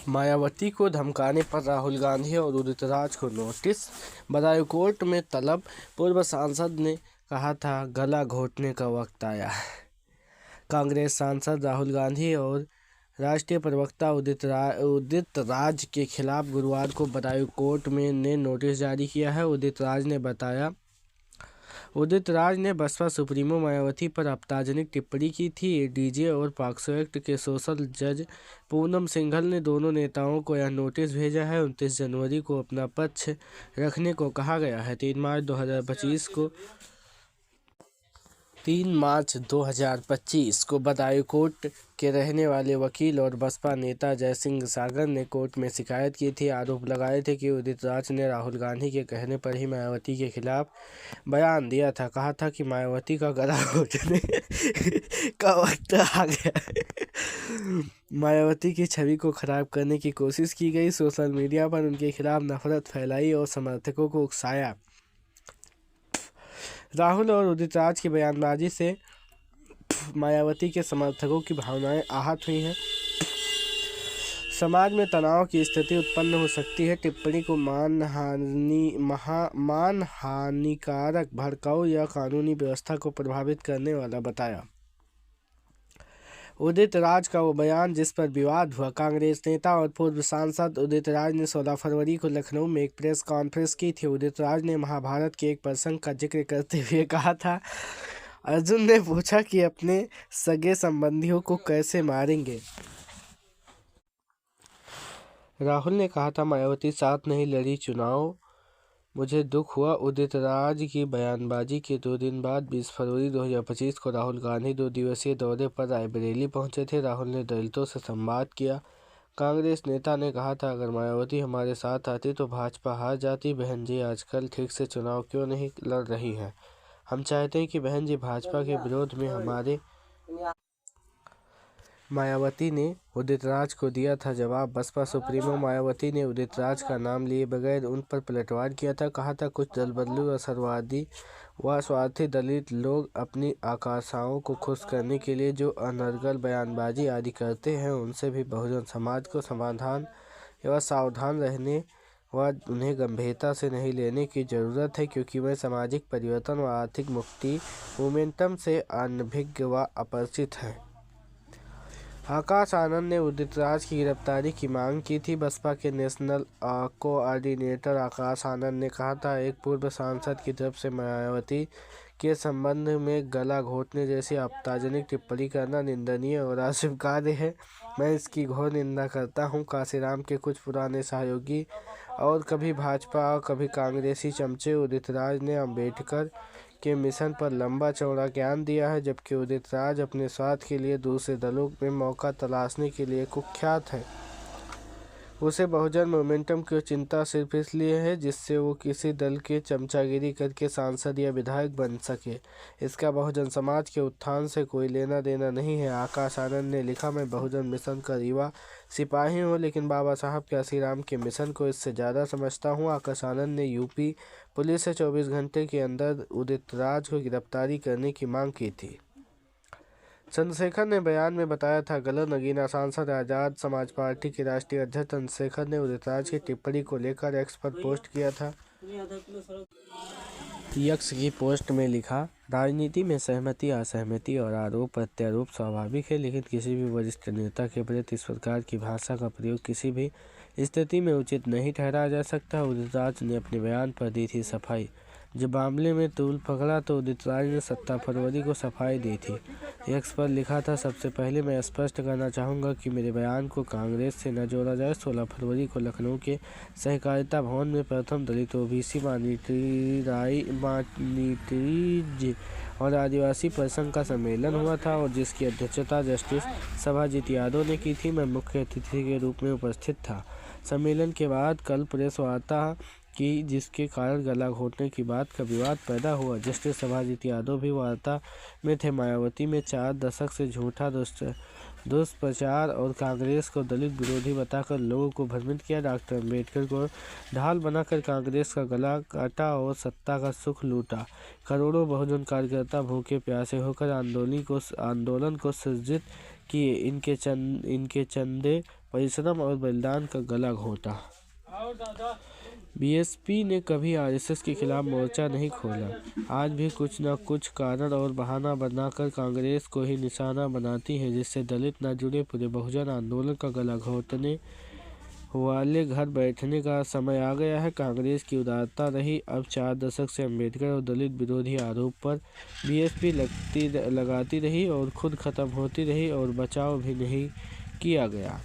मायावती को धमकाने पर राहुल गांधी और उदित राज को नोटिस, बदायूं कोर्ट में तलब। पूर्व सांसद ने कहा था गला घोटने का वक्त आया। कांग्रेस सांसद राहुल गांधी और राष्ट्रीय प्रवक्ता उदित राज के खिलाफ गुरुवार को बदायूं कोर्ट ने नोटिस जारी किया है। उदित राज ने बसपा सुप्रीमो मायावती पर आपत्तिजनक टिप्पणी की थी। एडीजे और पॉक्सो एक्ट के सोशल जज पूनम सिंघल ने दोनों नेताओं को यह नोटिस भेजा है। 29 जनवरी को अपना पक्ष रखने को कहा गया है। 3 मार्च 2025 को बदायूं कोर्ट के रहने वाले वकील और बसपा नेता जयसिंह सागर ने कोर्ट में शिकायत की थी। आरोप लगाए थे कि उदित राज ने राहुल गांधी के कहने पर ही मायावती के खिलाफ बयान दिया था। कहा था कि मायावती का गला घोटने का वक्त आ गया है। मायावती की छवि को खराब करने की कोशिश की गई। सोशल मीडिया पर उनके खिलाफ नफरत फैलाई और समर्थकों को उकसाया। राहुल और उदित राज की बयानबाजी से मायावती के समर्थकों की भावनाएं आहत हुई हैं। समाज में तनाव की स्थिति उत्पन्न हो सकती है। टिप्पणी को मानहानिकारक, भड़काऊ या कानूनी व्यवस्था को प्रभावित करने वाला बताया। उदित राज का वो बयान जिस पर विवाद हुआ। कांग्रेस नेता और पूर्व सांसद उदित राज ने 16 फरवरी को लखनऊ में एक प्रेस कॉन्फ्रेंस की थी। उदित राज ने महाभारत के एक प्रसंग का जिक्र करते हुए कहा था, अर्जुन ने पूछा कि अपने सगे संबंधियों को कैसे मारेंगे। राहुल ने कहा था मायावती साथ नहीं लड़ी चुनाव, मुझे दुख हुआ। उदित राज की बयानबाजी के 2 दिन बाद 20 फरवरी 2025 को राहुल गांधी 2 दिवसीय दौरे पर रायबरेली पहुंचे थे। राहुल ने दलितों से संवाद किया। कांग्रेस नेता ने कहा था, अगर मायावती हमारे साथ आती तो भाजपा हार जाती। बहन जी आजकल ठीक से चुनाव क्यों नहीं लड़ रही हैं? हम चाहते हैं कि बहन जी भाजपा के विरोध में हमारे। मायावती ने उदित राज को दिया था जवाब। बसपा सुप्रीमो मायावती ने उदित राज का नाम लिए बगैर उन पर पलटवार किया था। कहा था कुछ दलबदलू, असरवादी व स्वार्थी दलित लोग अपनी आकांक्षाओं को खुश करने के लिए जो अनर्गल बयानबाजी आदि करते हैं, उनसे भी बहुजन समाज को सावधान रहने व उन्हें गंभीरता से नहीं लेने की जरूरत है, क्योंकि वे सामाजिक परिवर्तन व आर्थिक मुक्ति मोमेंटम से अनभिज्ञ व अपरिचित हैं। आकाश आनंद ने उदित राज की गिरफ्तारी की मांग की थी। बसपा के नेशनल कोऑर्डिनेटर आकाश आनंद ने कहा था, एक पूर्व सांसद की तरफ से मायावती के संबंध में गला घोटने जैसी आपत्तिजनक टिप्पणी करना निंदनीय और अस्वीकार्य है। मैं इसकी घोर निंदा करता हूं। कांशीराम के कुछ पुराने सहयोगी और कभी भाजपा और कभी कांग्रेसी चमचे उदित राज ने अम्बेडकर के मिशन पर लंबा चौड़ा ज्ञान दिया है, जबकि उदित राज अपने स्वार्थ के लिए दूसरे दलों में मौका तलाशने के लिए कुख्यात है। उसे बहुजन मोमेंटम की चिंता सिर्फ इसलिए है जिससे वो किसी दल के चमचागिरी करके सांसद या विधायक बन सके। इसका बहुजन समाज के उत्थान से कोई लेना देना नहीं है। आकाश आनंद ने लिखा, मैं बहुजन मिशन का युवा सिपाही हूँ, लेकिन बाबा साहब कांशीराम के मिशन को इससे ज़्यादा समझता हूँ। आकाश आनंद ने यूपी पुलिस से 24 घंटे के अंदर उदित राज को गिरफ्तारी करने की मांग की थी। चंद्रशेखर ने बयान में बताया था, गलत नगीना सांसद आज़ाद समाज पार्टी के राष्ट्रीय अध्यक्ष चंद्रशेखर ने उदित राज की टिप्पणी को लेकर एक्स पर पोस्ट किया था। एक्स की पोस्ट में लिखा, राजनीति में सहमति, असहमति और आरोप प्रत्यारोप स्वाभाविक है, लेकिन किसी भी वरिष्ठ नेता के प्रति इस प्रकार की भाषा का प्रयोग किसी भी स्थिति में उचित नहीं ठहराया जा सकता। उदित राज ने अपने बयान पर दी थी सफाई। जब मामले में तूल पकड़ा तो उदित राज ने 17 फरवरी को सफाई दी थी। एक्स पर लिखा था, सबसे पहले मैं स्पष्ट करना चाहूँगा कि मेरे बयान को कांग्रेस से न जोड़ा जाए। 16 फरवरी को लखनऊ के सहकारिता भवन में प्रथम दलित ओबीसी माइनॉरिटीज और आदिवासी प्रसंघ का सम्मेलन हुआ था और जिसकी अध्यक्षता जस्टिस सभाजीत यादव ने की थी। मैं मुख्य अतिथि के रूप में उपस्थित था। सम्मेलन के बाद कल प्रेस वार्ता की, जिसके कारण गला घोटने की बात का विवाद पैदा हुआ। जस्टिस सभाजीत यादव भी वार्ता में थे। मायावती में 4 दशक से झूठा दुष्प्रचार और कांग्रेस को दलित विरोधी बताकर लोगों को भ्रमित किया। डॉक्टर अम्बेडकर को ढाल बनाकर कांग्रेस का गला काटा और सत्ता का सुख लूटा। करोड़ों बहुजन कार्यकर्ता भूखे प्यासे होकर आंदोलन को सृजित किए। इनके चंदे परिश्रम और बलिदान का गला घोंटा। बीएसपी ने कभी आरएसएस के खिलाफ मोर्चा नहीं खोला। आज भी कुछ न कुछ कारण और बहाना बनाकर कांग्रेस को ही निशाना बनाती है, जिससे दलित न जुड़े पूरे बहुजन आंदोलन का गला घोंटने वाले घर बैठने का समय आ गया है। कांग्रेस की उदारता रही। अब 4 दशक से अंबेडकर और दलित विरोधी आरोप पर बीएसपी लगाती रही और खुद खत्म होती रही और बचाव भी नहीं किया गया।